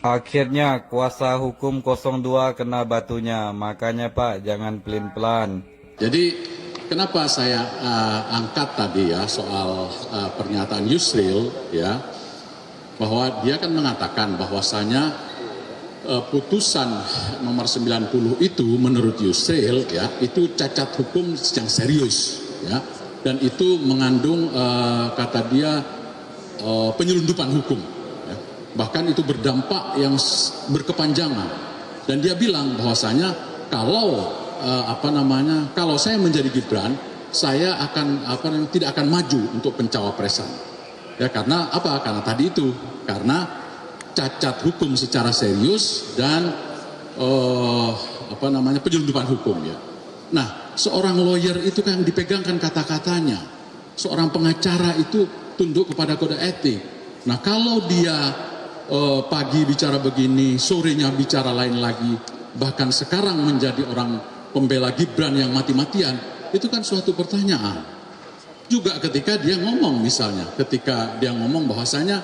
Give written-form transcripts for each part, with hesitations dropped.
Akhirnya kuasa hukum 02 kena batunya, makanya Pak jangan pelin-pelan. Jadi kenapa saya angkat tadi ya soal pernyataan Yusril ya, bahwa dia kan mengatakan bahwasanya putusan nomor 90 itu menurut Yusril ya itu cacat hukum yang serius ya, dan itu mengandung kata dia penyelundupan hukum ya. Bahkan itu berdampak yang berkepanjangan, dan dia bilang bahwasanya kalau kalau saya menjadi Gibran, saya akan tidak akan maju untuk pencawapresan ya, karena apa? Karena tadi itu, karena cacat hukum secara serius dan penyelundupan hukum ya. Nah, seorang lawyer itu kan dipegangkan kata-katanya, seorang pengacara itu tunduk kepada kode etik. Nah, kalau dia pagi bicara begini, sorenya bicara lain lagi, bahkan sekarang menjadi orang pembela Gibran yang mati-matian, itu kan suatu pertanyaan. Juga ketika dia ngomong, misalnya ketika dia ngomong bahwasanya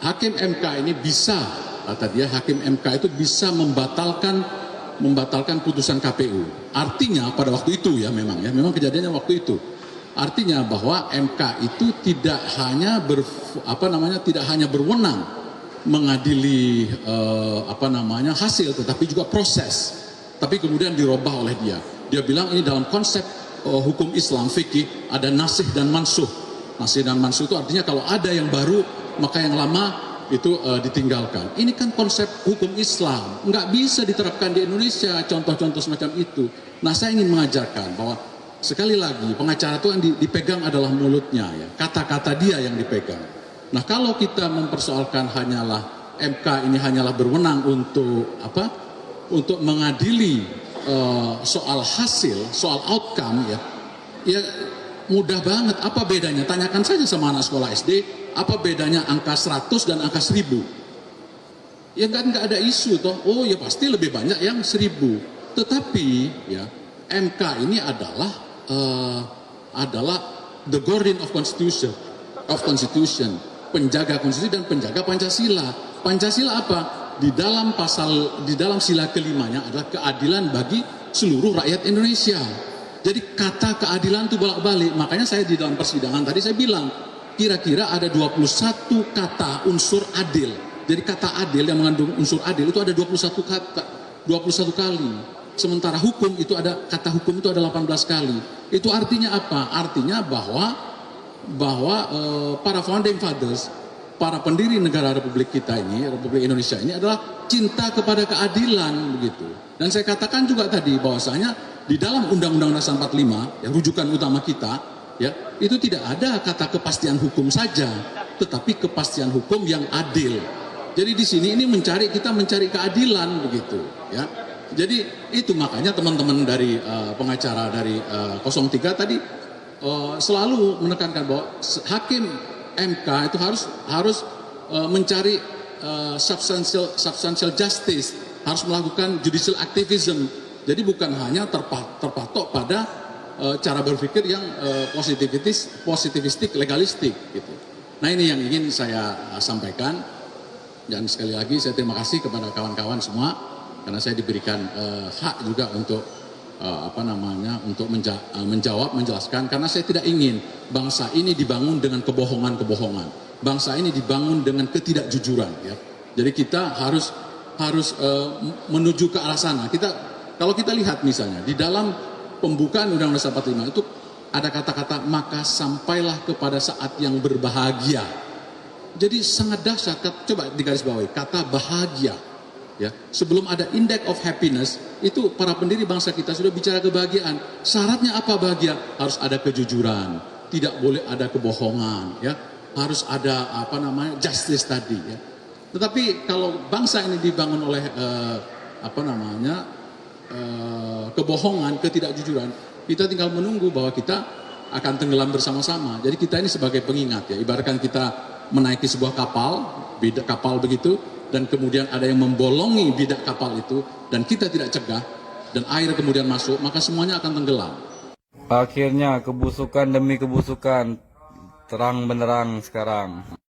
hakim MK ini bisa, kata dia, hakim MK itu bisa membatalkan putusan KPU. Artinya pada waktu itu ya, memang kejadiannya waktu itu. Artinya bahwa MK itu tidak hanya berwenang mengadili hasil, tetapi juga proses. Tapi kemudian dirubah oleh dia. Dia bilang ini dalam konsep hukum Islam fikih ada nasih dan mansuh. Nasih dan mansuh itu artinya kalau ada yang baru maka yang lama itu ditinggalkan. Ini kan konsep hukum Islam, nggak bisa diterapkan di Indonesia contoh-contoh semacam itu. Nah, saya ingin mengajarkan bahwa sekali lagi pengacara itu yang dipegang adalah mulutnya ya, kata-kata dia yang dipegang. Nah, kalau kita mempersoalkan hanyalah MK ini hanyalah berwenang untuk untuk mengadili soal hasil, soal outcome ya mudah banget. Apa bedanya? Tanyakan saja sama anak sekolah SD, apa bedanya angka 100 dan angka 1000? Ya nggak ada isu toh. Oh ya pasti lebih banyak yang 1000. Tetapi ya MK ini adalah the guardian of constitution, penjaga konstitusi dan penjaga Pancasila. Pancasila apa? Di dalam sila kelimanya adalah keadilan bagi seluruh rakyat Indonesia. Jadi kata keadilan itu bolak-balik. Makanya saya di dalam persidangan tadi saya bilang, kira-kira ada 21 kata unsur adil. Jadi kata adil yang mengandung unsur adil itu ada 21 kata, 21 kali. Sementara hukum itu ada, kata hukum itu ada 18 kali. Itu artinya apa? Artinya bahwa para founding fathers, para pendiri negara Republik kita ini, Republik Indonesia ini adalah cinta kepada keadilan begitu. Dan saya katakan juga tadi bahwasanya di dalam Undang-Undang Dasar 45 yang rujukan utama kita ya, itu tidak ada kata kepastian hukum saja, tetapi kepastian hukum yang adil. Jadi di sini ini kita mencari keadilan begitu ya. Jadi itu makanya teman-teman dari pengacara dari 03 tadi selalu menekankan bahwa hakim MK itu harus mencari substantial justice, harus melakukan judicial activism. Jadi bukan hanya terpatok pada cara berpikir yang positivistik, legalistik gitu. Nah, ini yang ingin saya sampaikan, dan sekali lagi saya terima kasih kepada kawan-kawan semua karena saya diberikan hak juga untuk untuk menjawab, menjelaskan, karena saya tidak ingin bangsa ini dibangun dengan kebohongan-kebohongan. Bangsa ini dibangun dengan ketidakjujuran ya. Jadi kita harus menuju ke arah sana. Kalau kita lihat misalnya di dalam pembukaan Undang-Undang Dasar 45 itu ada kata-kata maka sampailah kepada saat yang berbahagia. Jadi sangat dahsyat, coba digarisbawahi kata bahagia. Ya, sebelum ada index of happiness itu para pendiri bangsa kita sudah bicara kebahagiaan. Syaratnya apa bahagia? Harus ada kejujuran, tidak boleh ada kebohongan, ya. Harus ada justice tadi, ya. Tetapi kalau bangsa ini dibangun oleh kebohongan, ketidakjujuran, kita tinggal menunggu bahwa kita akan tenggelam bersama-sama. Jadi kita ini sebagai pengingat ya, ibaratkan kita menaiki sebuah kapal, bidak kapal begitu, dan kemudian ada yang membolongi bidak kapal itu dan kita tidak cegah dan air kemudian masuk, maka semuanya akan tenggelam. Akhirnya kebusukan demi kebusukan terang benderang sekarang.